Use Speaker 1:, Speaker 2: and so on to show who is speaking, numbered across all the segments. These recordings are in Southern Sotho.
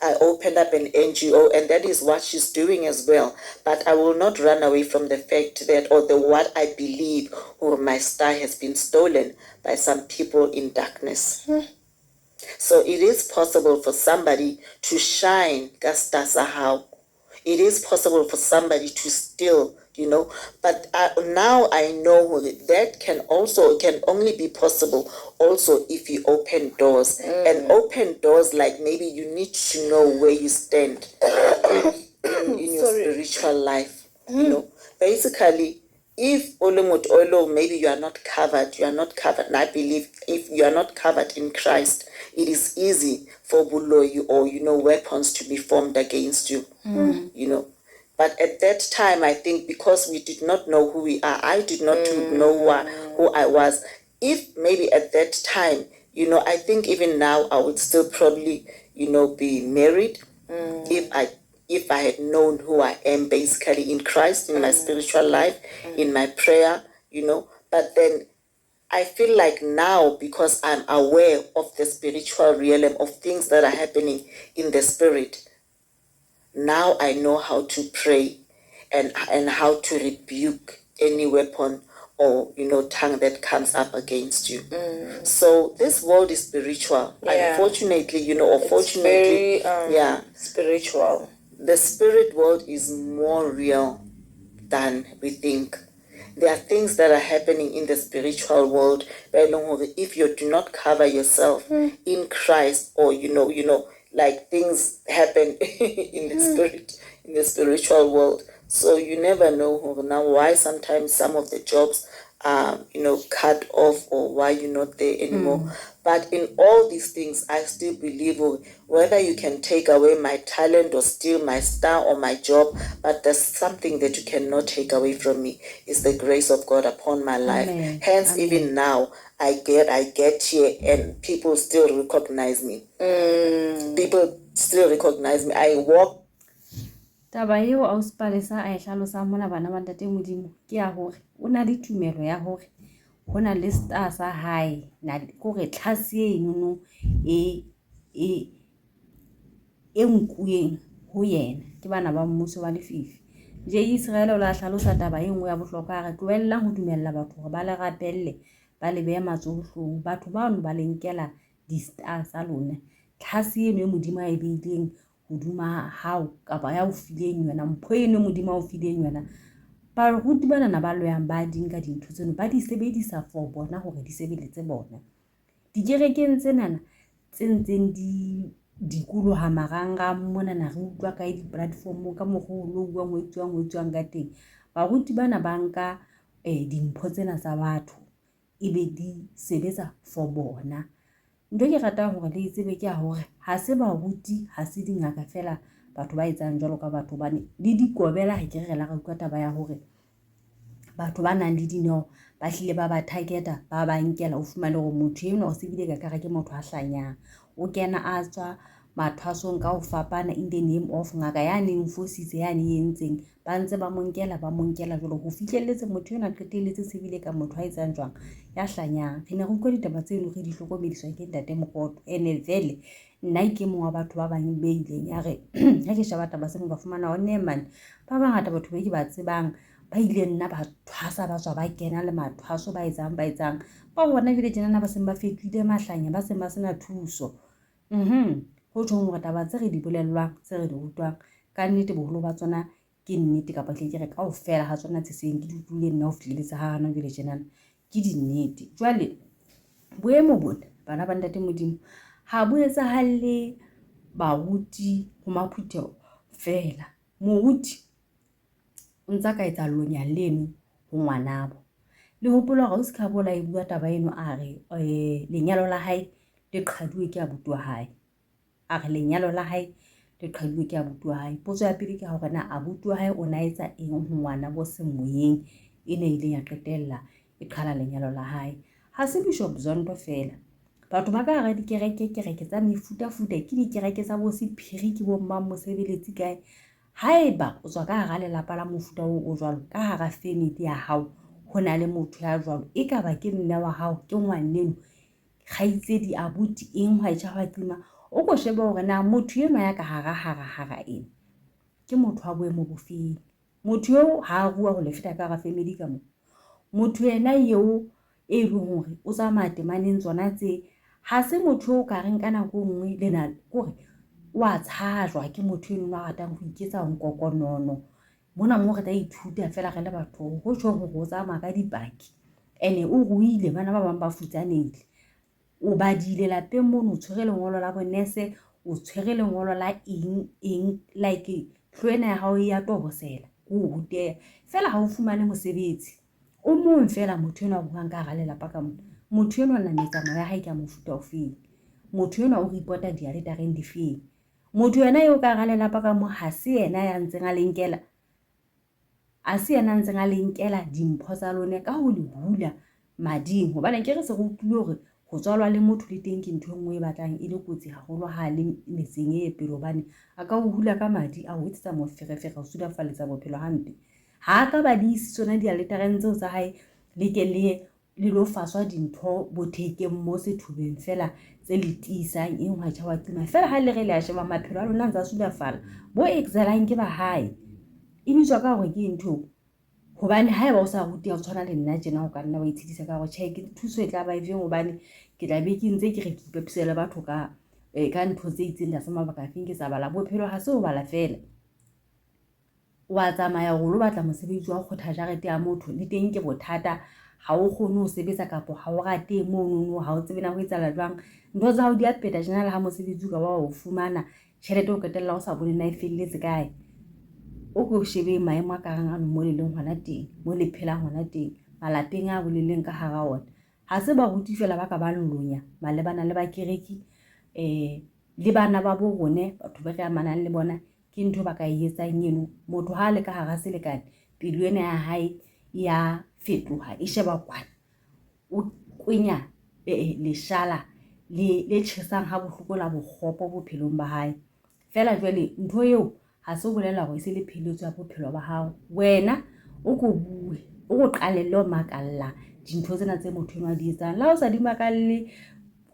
Speaker 1: I opened up an NGO, and that is what she's doing as well. But I will not run away from the fact that, or the what I believe, or my star has been stolen by some people in darkness. So it is possible for somebody to shine how. It is possible for somebody to steal, but now I know that can only be possible also if you open doors. And open doors, like maybe you need to know where you stand in your spiritual life. Basically, if maybe you are not covered, and I believe if you are not covered in Christ, it is easy for buloyi or weapons to be formed against you. But at that time, I think because we did not know who we are, I did not know who I was. If maybe at that time, I think even now I would still probably be married if I had known who I am basically in Christ, in my spiritual life, in my prayer, But then I feel like now, because I'm aware of the spiritual realm of things that are happening in the spirit, now I know how to pray and how to rebuke any weapon or tongue that comes up against you. So this world is spiritual. Unfortunately, or fortunately,
Speaker 2: very spiritual.
Speaker 1: The spirit world is more real than we think. There are things that are happening in the spiritual world. If you do not cover yourself in Christ, or like things happen in the spirit, in the spiritual world. So you never know now why sometimes some of the jobs are cut off, or why you're not there anymore. But in all these things, I still believe whether you can take away my talent or steal my star or my job, but there's something that you cannot take away from me, is the grace of God upon my life.
Speaker 3: Amen.
Speaker 1: Hence,
Speaker 3: Amen.
Speaker 1: even now, I get here and people still recognize me. People still recognize me. I walk.
Speaker 3: Taba eo ausi Palesa a e hlalosang mona bana ba ntate Modimo ke ya hore o na le tumelo ya hore ho na le star sa hae na kore tlhase eno e nkueng ho yena ke bana ba mmuso wa lefifi. Je Israel o la hlalosa taba e nngwe ya bohlokwa re tloella ho dumella batho hore ba le rapelle ba le beya matsohlong. Batho ba no ba lenkela di star tsa lona. Tlhase eno e Modimo a e beileng hodima hao kapa ya o fileng yona, mpho eno Modimo a o fileng yona. Ba ruti bana na ba loyang ba dinka dintho tseno ba di sebedisa for bona hore di sebeletse bona. Dikerekeng tsenana tse ntseng di kuloha marangrang mona na re utlwa ka di-platform ka mogolo ho etsuwang ka teng. Baruti bana ba nka dimpho tsena tsa batho ebe di sebetsa for bona. Ntho ke ratang hore le itsebe ke hore ha se baruti, ha se dingaka fela batho ba etsang jwalo ka batho bane le dikobela ha ke re la re utlwa taba ya hore batho ba nang le dineo ba hlile ba ba targeta ba ba nkela o fumane hore motho eno o se bile ka kare ke motho a hlanyang o kena a tswa mathwasong ka ho fapana in the name of ngaka yane infositse yane yentseng ba ntse ba monkela jolo ho fihlelletse motho ena qetelletse se bile ka motho a etsang jwang ya hlanyang. Re ne re utlwa ditaba tseno re di hlokomediswa ke ntate Mokoto ene vele nna ke mong wa batho ba bang be ileng ya re ha ke sheba taba tseno ba fumana one man ba bangata batho ba ke ba tsebang ba ile nna ba thwasa ba tswa ba kena le mathwaso ba etsang ba bona jile tjena ba seng ba fetile mahlanya ba seng ba sena thuso. Ho tjhong hore taba tse re di bolellwang tse re di utlwang ka nnete boholo ba tsona ke nnete kapa ke re kaofela ha tsona tse seng ke di utlwile nna ho fihleletse ha hana jile tjena ke di nnete. Jwale boemo bona bana ba ntate Modimo ha bo etsahale baruti ho maphuthego fela. Moruti o ntsa ka etsa lonyang leno ho ngwanabo le hopola hore o se ka bola e bua taba eno a re lenyalo la hae le qhaduwe ke abuti wa hae. A re lenyalo la hae le qhaduwe ke abuti wa hae. Potso ya pele ke hore na abuti wa hae o na etsa eng ho ngwana bo semoyeng ene ile ya qetella e qhala lenyalo la hae. Ha se Bishop Zondo fela, batho ba ka hara kereke tsa mefutafuta ke dikereke tsa bo sephiri ke bo mmang mosebeletsi kae. Haeba o tswa ka hara lelapa la mofuta o jwalo ka hara family ya hao ho na le motho ya jwalo ekaba ke mme wa hao ke ngwaneno kgaitsedi abuti eng ha etja ha tima o ko shebe hore na motho enwa ya ka hara ena ke motho wa boemo bofeng. Motho eo ha a bua ho le feta ka ga family ka mo, motho yena eo e leng hore o tsamaya temaneng tsona tse, ha se motho o ka reng ka nako nngwe lena kore wa tshajwa ke motho eno a ratang ho iketsa nkokonono. Mona mo re tla ithuta fela re le batho ho tjho hore o tsamaya ka dipaki ene o ruile, bana ba bang ba futsanehile, o badile lapeng mono, o tshwere lengolo la bonese, o tshwere lengolo la eng like hlwena ya hao ya tobosela o ruteha fela ha o fumane mosebetsi o mong fela motho enwa a buang ka hara lelapa ka mona. Motho enwa na metsamao ya hae ka mofuta ofeng, motho enwa o reporta dialetareng difeng, motho yena eo ka hara lelapa ka mo ha se yena ya ntseng a lenkela, a se yena ntseng a lenkela dimpho tsa lone ka ho le hula mading, hobane ke re se re utlwile hore ho tswalwa le motho le teng ke ntho engwe e batlang e le kotsi haholo ha le metseng e pele, hobane a ka o hula ka madi a o etsetsa moferefere o sudafaletsa bophelo hampe. Ha ka ba di isi tsona dialetareng tseo tsa hae le ke le lo faswa dintho bothekeng mo sethubeng fela tse le tiisang eng wa tjha wa tima fela ha le re le a sheba maphelo a lona ntse a sudafala, bo exilang ke ba hae e bitswa ka hore ke ntho. Hobane haeba o sa ruti o tshwana le nna tjena o ka nna wa itshedisa ka hore tjhe ke thuso e tla ba efeng, hobane ke tla be ke ntse ke re ke ipepisele batho ka ntho tse itseng da se mabaka a feng ke sa bala. Bophelo ha se o bala fela, wa tsamaya ho lo batla mosebetsi wa kgotha jarete ya motho le teng ke bothata, ha o kgone ho sebetsa kapo ha o rate mono, ha o tsebe na ho etsahala jwang, ntho tsa hao di a peta tjena. Le ha mosebetsi o ka ba o fumana tjhelete o qetella o sa bone na e felletse kae, o ko shebe maemo a kareng ano mo le leng hona teng, mo le phelang hona teng, malapeng a boleleng ka hara ona. Ha se ba ruti fela ba ka ba nlonya malebana le ba kereki le bana ba bo rone, batho ba re amanang le bona, ke ntho ba ka e etsang eno. Motho ha le ka hara selekane, pelo ena ya hae ya fetoha e sheba kwana, o kwenya leshala le tjhesang ha bohloko la bokgopo bophelong ba hae. Fela jwale ntho eo ha se bolela hore e se le pheletso ya bophelo ba hao. Wena o ko bue, o ko qalelle ho makalla dintho tsena tse motho enwa di etsang. La o sa di makalle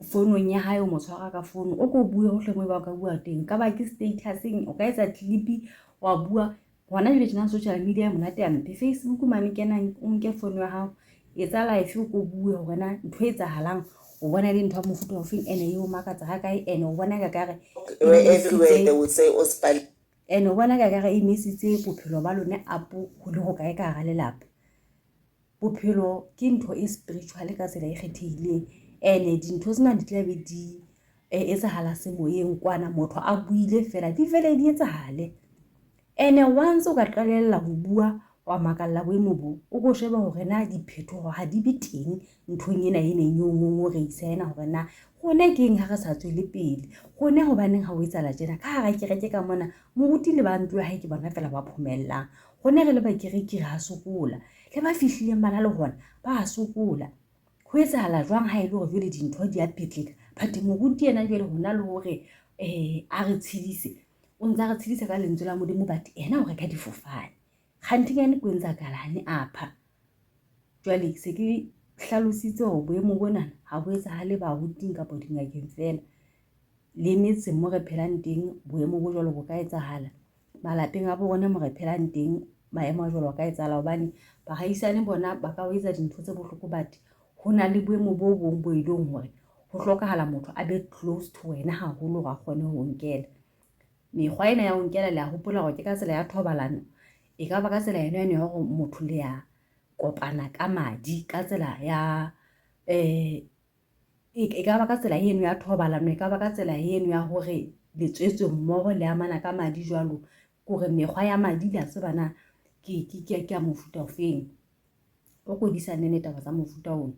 Speaker 3: founung ya hae, o mo tshwara ka founu, o ko bue hohle moo ba ka bua teng, ka ba ke statuseng, o ka etsa clip wa bua hona jwale tjena social media monate ya mpe. Facebook mane kena o nke founu ya hao, etsa live o ko bue hore na ntho e etsahalang, o bona le ntho ya mofuta ofeng ene eo makatsa ha kae, ene o bona ka kare
Speaker 1: everywhere they would say hospital,
Speaker 3: ene o bona ka kare e mesitse bophelo ba lone apo ho le ho kae ka hara lelapa. Bophelo ke ntho e spiritual ka tsela e kgethehileng, ene dintho tsena di tla be di etsahala semoyeng kwana, motho a buile fela di fele di etsahale. Ene once o ka qalella ho bua wa makalla boemo bo, o ko sheba hore na diphetoho ha di be teng nthong ena e neng o re isena hore na gone ke eng ha re sa tswele pele, gone hobaneng ha o etsahala tjena. Ka hara kereke ka mona moruti le ba ntlo ya hae ke bona fela ba phomellang, gone re le ba kereke re a sokola, le ba fihlileng bana le hona ba a sokola. Ho etsahala jwang ha e le hore jwale dintho di a petleka, but moruti yena jwale hona le hore a re tshedise, o ntse re tshedisa ka lentswe la Modimo, but ena o reka difofane kganthingane ko entsakalane apha. Jwale se ke hlalositse hore boemo bona ha bo etsahale baruting kapa dingakeng fela, le metseng mo re phelang teng boemo bo jwalo bo ka etsahala, malapeng a bona mo re phelang teng maemo a jwalo ka etsahala, hobane bahaisane bona ba ka o etsa dintho tse bohloko, but ho na le boemo bo bong bo eleng hore ho hlokahala motho a be close to wena haholo hore a kgone ho nkela. Mekgwa ena ya ho nkela le a hopola hore ke ka tsela ya thobalano, e ka ba ka tsela ena ya hore motho le ya kopana ka madi, ka tsela ya e ka ba ka tsela eno ya thobalano, e ka ba ka tsela eno ya hore letswetswe mmoho le amana ka madi jwalo. Kore mekgwa ya madi le a tsebana ke ya mofuta ofeng, o ko disane taba tsa mofuta ona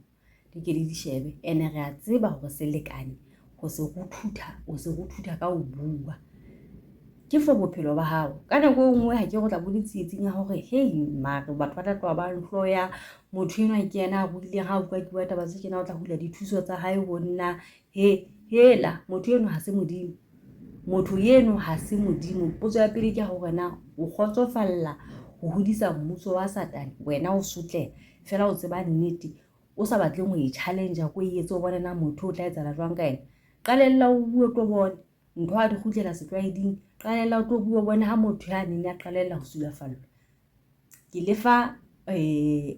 Speaker 3: di ke di shebe. Ene re a tseba hore selekane ho se go thutha ka ho bua ke for bophelo ba hao. Ka nako e nngwe ha ke go tla bo ditsietsing ya hore hey mare batho ba tla tloha ba nhloya, motho enwa ke yena a buileng ha o bua taba tse tjena o tla hula dithuso tsa hae ho nna. Hela motho eno ha se Modimo, motho eno ha se Modimo. Potso ya pele ke hore na o kgotsofalla ho hodisa mmuso wa Satane, wena o sotleha fela o tseba nnete, o sa batleng ho e challenge ko e etse o bone na motho o tla etsahala jwang ka ena. Qalella o bue tlo bone ntho ha di kgutlela setlwaeding qalella o tlo bua bona ha motho ya neng ya qalella ho sulafallwa ke lefa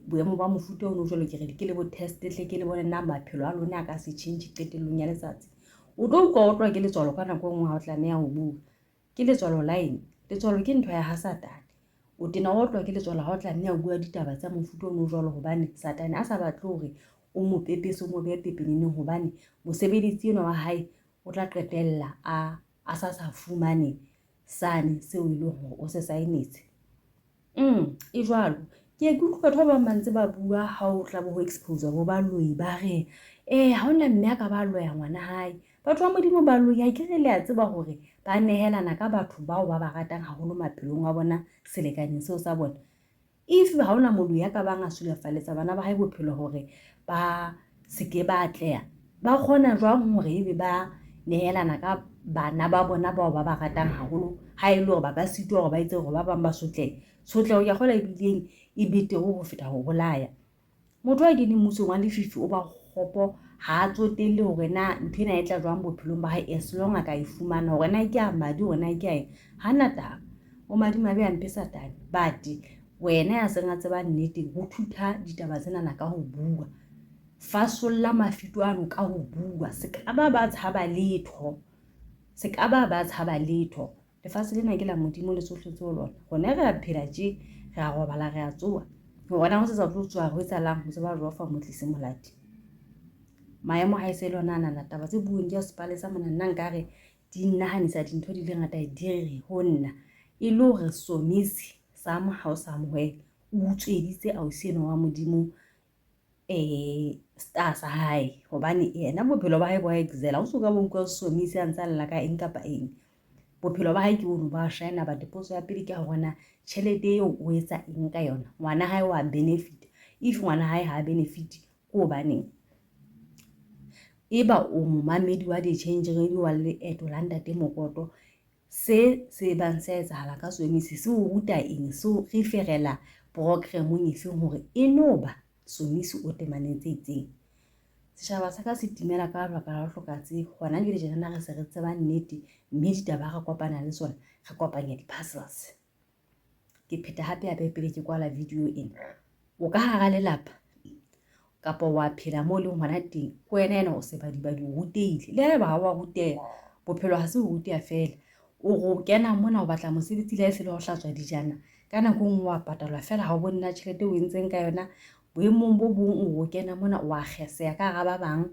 Speaker 3: boemo ba mofuta ono jwalo ke re ke le bo test tle ke le bone nna maphelo a lona ka se change qetellong ya letsatsi o tlo utlwa o tlwa ke letswalo ka nako engwe ha o tlameha ho bua ke letswalo line letswalo ke ntho ya ha Satane o tena o tlwa ke letswalo ha o tlameha ho bua ditaba tsa mofuta ono jwalo hobane Satane a sa batle hore o mo pepese o mo behe pepeneneng hobane mosebeletsi ena wa hae o tla qetella a sa fumane sane seo e leng hore o se saenetse e jwalo ke utlwa batho ba bang ntse ba bua ha o tla bo ho expose bo ba loyi ba re ha ona mme a ka ba loya ngwana hae batho ba modimo ba loya ke re le a tseba hore ba nehelana ka batho bao ba ba ratang haholo maphelong a bona selekanyeng seo sa bona if ha ona moloyi ya ka bang a sulafalletsa bana ba hae bophelo hore ba seke ba atleha ba kgona jwang hore ebe ba nehelana ka bana ba bona bao ba ba ratang haholo ha e le hore ba ka sitwa hore ba etse hore ba bang ba sotleho ya kgola ebileng e betere ho feta ho bolaya motho a keneng mmusong wa lefifi o ba kgopo ha a tsotelle hore na ntho ena e tla jwang bophelong ba hae as long a ka e fumana hore na ke a madi hore na ke a hana taba o madimabe a mpe Satane but wena ya seng a tseba nnete ho thutha ditaba tsena na ka ho bua fasolla mafito ano ka ho bua se ka ba tshaba letho lefatshe lena ke la modimo le tsohle tseo lona gona re a phela tje re a robala re a tsoa gona ho se tlo tswa ho etsalang ho se ba rofa motlise molati maemo ha ise lona nana taba tse bueng ja sepalesa mona nna nkare di nahanisa dintho di le ngata di re ho nna e le hore somisi sa mo ha o sa mohe o utsweditse ausieno wa modimo star sa hae hobane yena bophelo ba hae bo exela o soka bo nka somisi a ntsa lla ka eng kapa eng bophelo ba hae ke ono ba shine ba deposit ya pele ke hona tšhelete eo o etsa eng ka yona ngwana hae wa benefit if ngwana hae ha benefit ko baneng eba o momamedi wa di change radio wa le eto la ntate Mokoto se bang se etsahala ka somisi se o ruta eng so re ferela programong efeng hore enoba somisi o temanetse itseng setjhaba sa ka se timela ka baka la hloka tsebo hona ke dijana re se re tseba nnete mme ditaba re kopana le tsona re kopanya di-puzzles ke pheta hape pele ke kwala video ena o ka hara lelapa kapa wa phela mo le ngwana teng ho wena ena o se ba di o rutehile le ba wa ruteha bophelo ha se ho ruteha fela o go kena mona o batla mosebetsi le fela ho hlatswa dijana ka nako nngwe wa patalwa fela ha o bona tjhelete o entseng ka yona boemong bo bong o kena mona wa kgeseha ka ga ba bang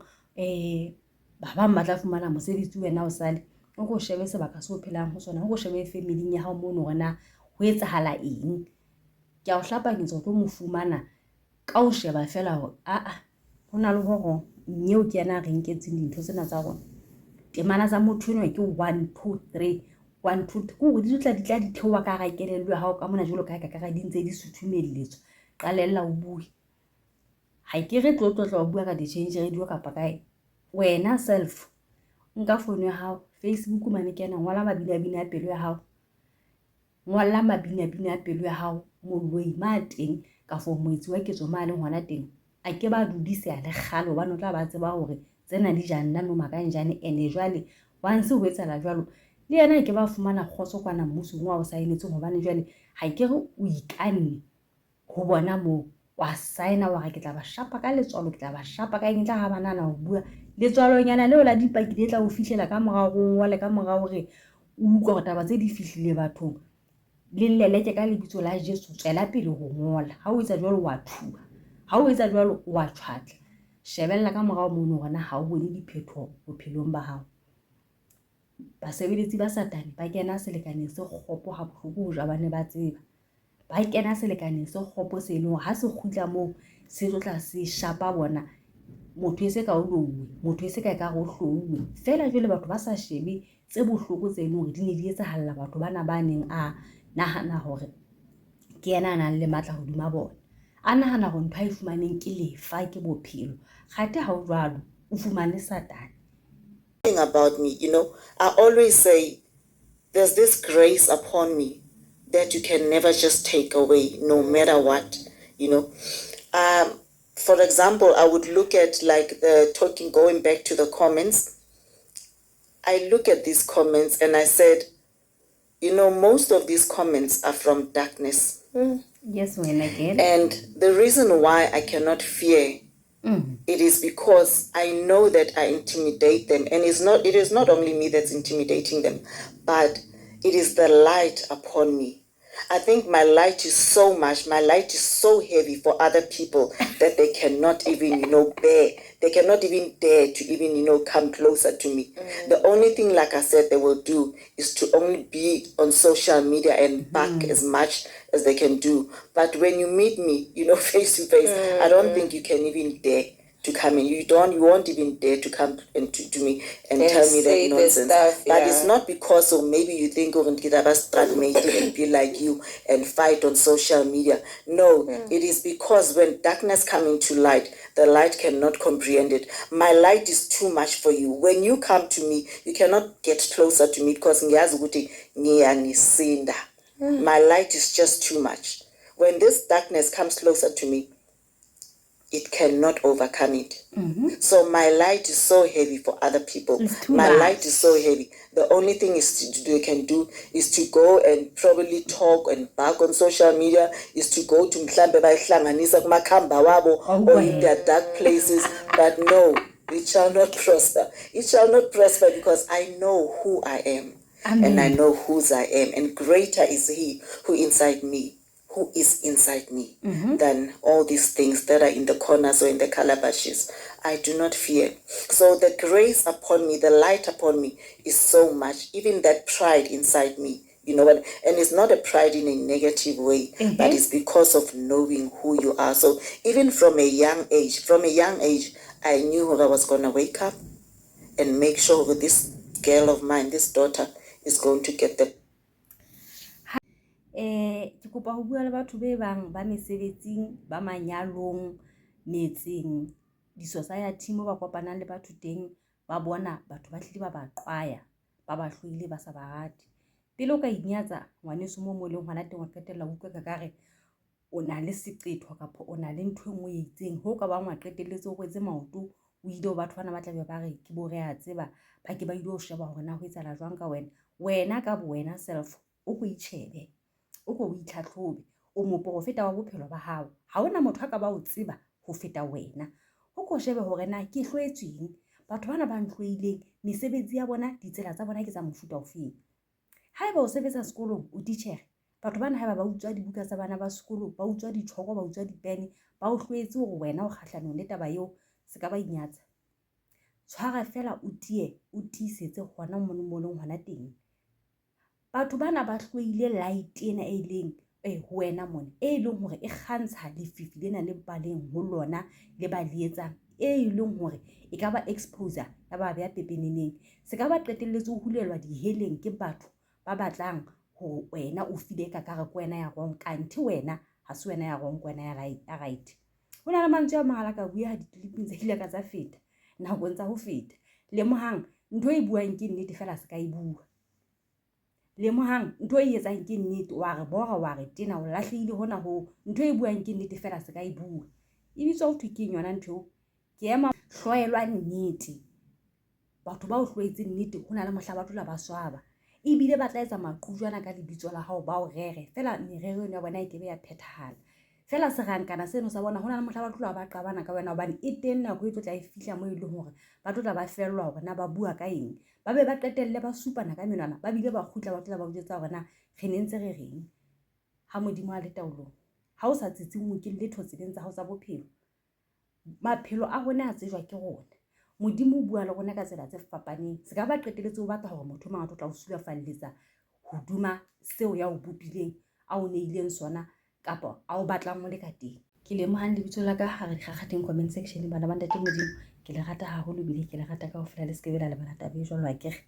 Speaker 3: ba bang ba tla fumana mosebetsi wena o sale o go shebe sebaka se o phelang ho sona o go shebe family ya hao mono rena ho etsahala eng ke a o hlapanyetsa o tlo mo fumana ka o sheba fela hore hona le hore mme o kena re nketseng dintho tsena tsa rona temana tsa motho eno ke 1 2 3 1 2 go di tla di theowa ka ga kelello ya hao ka mona jolo ka ka di ntse di suthumelletswa qalella o bue ha ke re tlotla o bua ka di change radio kapa kae wena self nka phone ya hao Facebook mane kena ngwala mabina a pelo ya hao ngwala mabina a pelo ya hao moloi ma teng ka for moetsi wa ketso mane ngwana teng a ke ba dudise ya le kgale hobane o tla ba tseba hore tsena di janna no makanjane ene jwale once ho etsala jwalo le yena ke ba fumana khotso kwana mmuso wa o saenetse hobane jwale ha ke re o ikanne ho bona mo wa saena wa ke tla ba shapa ka letswalo ke tla ba shapa ka eng tla ha banana ho bua letswalonyana leo la dipaki di tla o fihlela ka morao wa le ka morao hore o utlwa gore taba tse di fihlile bathong le lleleke ka lebitso la Jesu tswela pele ho ngola ha o etsa jwalo wa thuba ha o etsa jwalo wa tshwatla shebella ka morao mono gona ha o bone diphetho bophelong ba hao basebeletsi ba Satane ba kena selekaneng se kgopo ha bohloko ho jabane ba tseba ba kena selekaneng se kgopo se leng ha se khutla mo se tla se shapa bona motho se ka o louwe motho se ka go hlouwe fela jwale batho ba sa shebe tse bohloko tse leng hore di ne di etsahala batho bana ba neng a nahana hore ke yena a nang le matla hodima bona a nahana hore ntho a e fumaneng ke lefa ke bophelo gate ha o jwalo o fumane Satane.
Speaker 1: About me, I always say there's this grace upon me that you can never just take away, no matter what. For example, I would look at like the talking, going back to the comments. I look at these comments and I said, most of these comments are from darkness.
Speaker 3: Yes, when again.
Speaker 1: And the reason why I cannot fear it is because I know that I intimidate them. And it is not only me that's intimidating them, but it is the light upon me. I think my light is so heavy for other people that they cannot even, bear. They cannot even dare to even, come closer to me. The only thing, like I said, they will do is to only be on social media and back as much as they can do. But when you meet me, face to face, I don't think you can even dare to come in. You won't even dare to come and to me and tell me that nonsense. But it's not because of maybe you think of and be like you and fight on social media. No, it is because when darkness comes into light, the light cannot comprehend it. My light is too much for you. When you come to me, you cannot get closer to me because my light is just too much. When this darkness comes closer to me, it cannot overcome it. So my light is so heavy for other people. My light is so heavy. The only thing they can do is to go and probably talk and bark on social media, is to go to mhlambe bayihlanganisa kumakhamba wabo or in their dark places. But no, it shall not prosper. It shall not prosper because I know who I am.
Speaker 3: Amen.
Speaker 1: And I know whose I am. And greater is he who is inside me than all these things that are in the corners or in the calabashes. I do not fear. So the grace upon me, the light upon me is so much. Even that pride inside me, you know what? And it's not a pride in a negative way, but it's because of knowing who you are. So even from a young age, I knew I was going to wake up and make sure that this girl of mine, this daughter, is going to get the
Speaker 3: ke kopa ho bua le batho be bang ba mesebetsing, ba manyalong, metseng, di-society mo ba kopanang le batho teng, ba bona batho ba hlile ba qwaya, ba ba hloile ba sa ba rate. Pele o ka inyatsa ngwaneso mo leng hona teng wa qetella utlwa ka o na le seqetho kapa o na le ntho engwe e itseng ho ka bang wa qetelletse o rwetse maoto, o ile o batho bana ba tlabe ba re ke bo re a tseba ba ke ba ile ho sheba hore na ho etsala jwang ka wena ka bo wena self o go itshebe, o go itlhatlhobe, o mopo go feta wa bophelo ba hao. Ha hona motho a ka ba o tseba ho feta wena. O go shebe hore na ke hlwetsweng, batho bana ba ntloileng, mesebetsi ya bona, ditsela tsa bona ke tsa mofuta ofeng. Haeba o sebetsa sekolong o teacher, batho bana haeba ba utswa dibuka tsa bana ba sekolo, ba utswa ditjhoko, ba utswa dipene, ba o hlwetse hore wena o kgahlanong le taba eo, se ka ba inyatsa. Tshwara fela o tiisetse hona monong hona teng. Batho bana ba hloile light ena e leng ho wena mona, e leng hore e kgantsha lefifi lena le baleng ho lona le ba le etsang, e leng hore e ka ba exposure ya ba beya pepeneneng. Se ka ba qetelletse ho hulelwa diheleng ke batho ba batlang ho wena o file ka kare ko wena ya wrong, kanthi wena ha se wena ya wrong, wena ya right. Hona le mantswe a mahala ka buya ha ditliping tse ile ka tsa feta nakong tsa ho feta. Lemohang ntho e buang ke nnete fela se ka e bua. Lemohang ntho e etsang ke nnete, wa re bora wa re tena o lahlehile hona ho, ntho e buang ke nnete fela se ka e bua. E bitswa ho thwe ke yona ntho ke ema hloelwa nnete. Batho ba o hloetseng nnete hona le mohla ba tlola ba swaba, ebile ba tla etsa maqhujwana ka lebitso la hao ba o rere fela merero ya bona e kebe ya phethahala. Fela serankana seno sa bona hona le mohla ba tlola ba qabana ka wena hobane e teng nako e tlo tla e fihla mo e leng hore ba tlola ba fellwa hore na ba bua ka eng, ba be ba qetelle ba supana ka menwana, ba bile ba kgutla ba tlola ba utlwetsa hore na re ne ntse re reng. Ha Modimo a le taolong, ha o sa tsitsingwe ke letho tseleng tsa hao tsa bophelo, maphelo a rona a tsejwa ke rona. Modimo o bua le rona ka tsela tse fapaneng. Se ka ba qetelletse o batla hore motho mang a tlo tla o sulafalletsa hoduma seo ya o bopileng, a o neileng sona kapa a o batlang mo le ka teng. Ke lemohang lebitso la ka ha re kgakgatheng comment section, bana ba ntate Modimo ke le rata haholo bile ke le rata kaofela, le se ke be la le bana tabe jwalo a kere